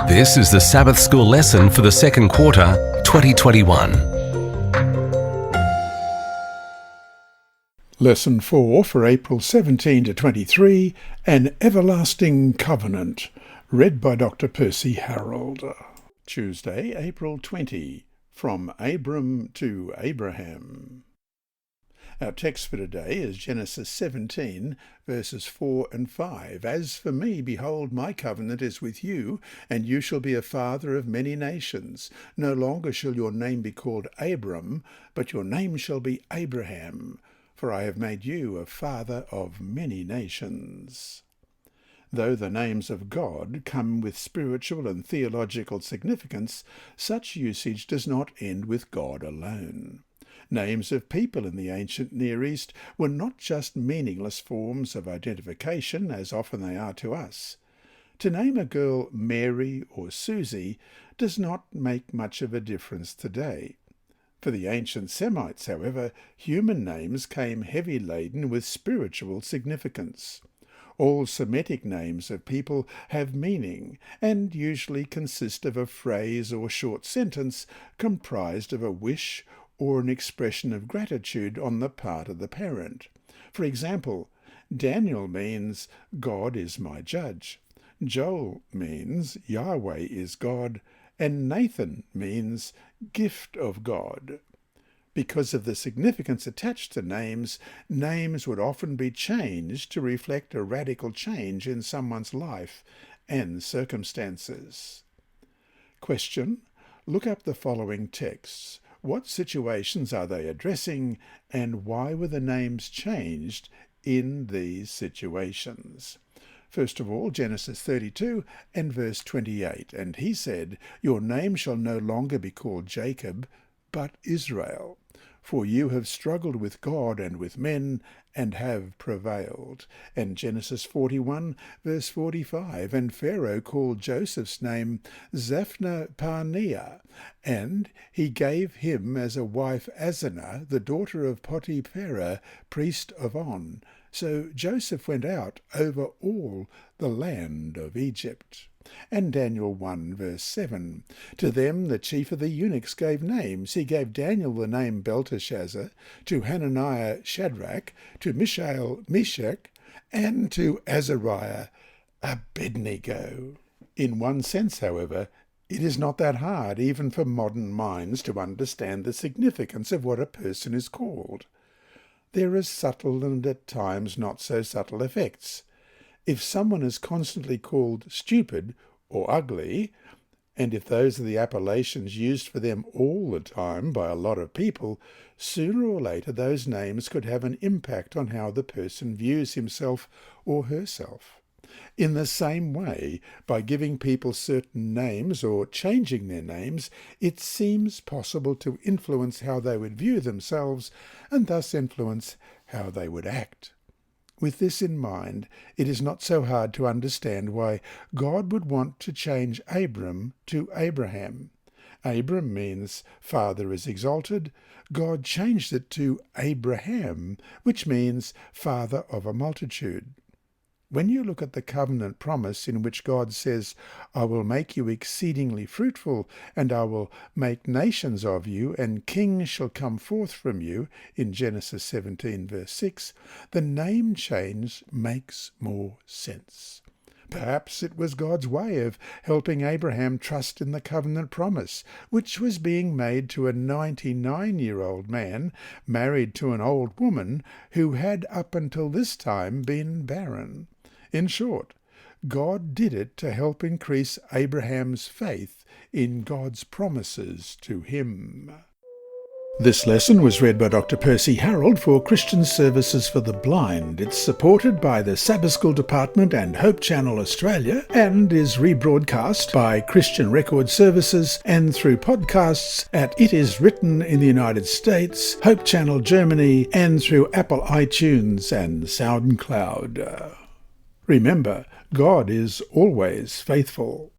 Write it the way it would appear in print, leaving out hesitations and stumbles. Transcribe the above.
This is the Sabbath School lesson for the second quarter, 2021. Lesson 4 for April 17 to 23, An Everlasting Covenant, read by Dr. Percy Harrold. Tuesday, April 20, From Abram to Abraham. Our text for today is Genesis 17, verses 4 and 5. As for me, behold, my covenant is with you, and you shall be a father of many nations. No longer shall your name be called Abram, but your name shall be Abraham, for I have made you a father of many nations. Though the names of God come with spiritual and theological significance, such usage does not end with God alone. Names of people in the ancient Near East were not just meaningless forms of identification, as often they are to us. To name a girl Mary or Susie does not make much of a difference today. For the ancient Semites, however, human names came heavy-laden with spiritual significance. All Semitic names of people have meaning and usually consist of a phrase or short sentence comprised of a wish or an expression of gratitude on the part of the parent. For example, Daniel means God is my judge, Joel means Yahweh is God, and Nathan means gift of God. Because of the significance attached to names, names would often be changed to reflect a radical change in someone's life and circumstances. Question: look up the following texts. What situations are they addressing, and why were the names changed in these situations? First of all, Genesis 32 and verse 28. And he said, Your name shall no longer be called Jacob, but Israel. For you have struggled with God and with men, and have prevailed. And Genesis 41, verse 45, And Pharaoh called Joseph's name Zaphnath-Paaneah, and he gave him as a wife Asenath, the daughter of Potiphera, priest of On. So Joseph went out over all the land of Egypt. And Daniel 1, verse 7, To them the chief of the eunuchs gave names. He gave Daniel the name Belteshazzar, to Hananiah Shadrach, to Mishael Meshach, and to Azariah Abednego. In one sense, however, it is not that hard, even for modern minds, to understand the significance of what a person is called. There are subtle and at times not so subtle effects. If someone is constantly called stupid or ugly, and if those are the appellations used for them all the time by a lot of people, sooner or later those names could have an impact on how the person views himself or herself. In the same way, by giving people certain names or changing their names, it seems possible to influence how they would view themselves and thus influence how they would act. With this in mind, it is not so hard to understand why God would want to change Abram to Abraham. Abram means father is exalted. God changed it to Abraham, which means father of a multitude. When you look at the covenant promise in which God says, I will make you exceedingly fruitful, and I will make nations of you, and kings shall come forth from you, in Genesis 17, verse 6, the name change makes more sense. Perhaps it was God's way of helping Abraham trust in the covenant promise, which was being made to a 99-year-old man married to an old woman who had up until this time been barren. In short, God did it to help increase Abraham's faith in God's promises to him. This lesson was read by Dr. Percy Harrold for Christian Services for the Blind. It's supported by the Sabbath School Department and Hope Channel Australia, and is rebroadcast by Christian Record Services and through podcasts at It Is Written in the United States, Hope Channel Germany, and through Apple iTunes and SoundCloud. Remember, God is always faithful.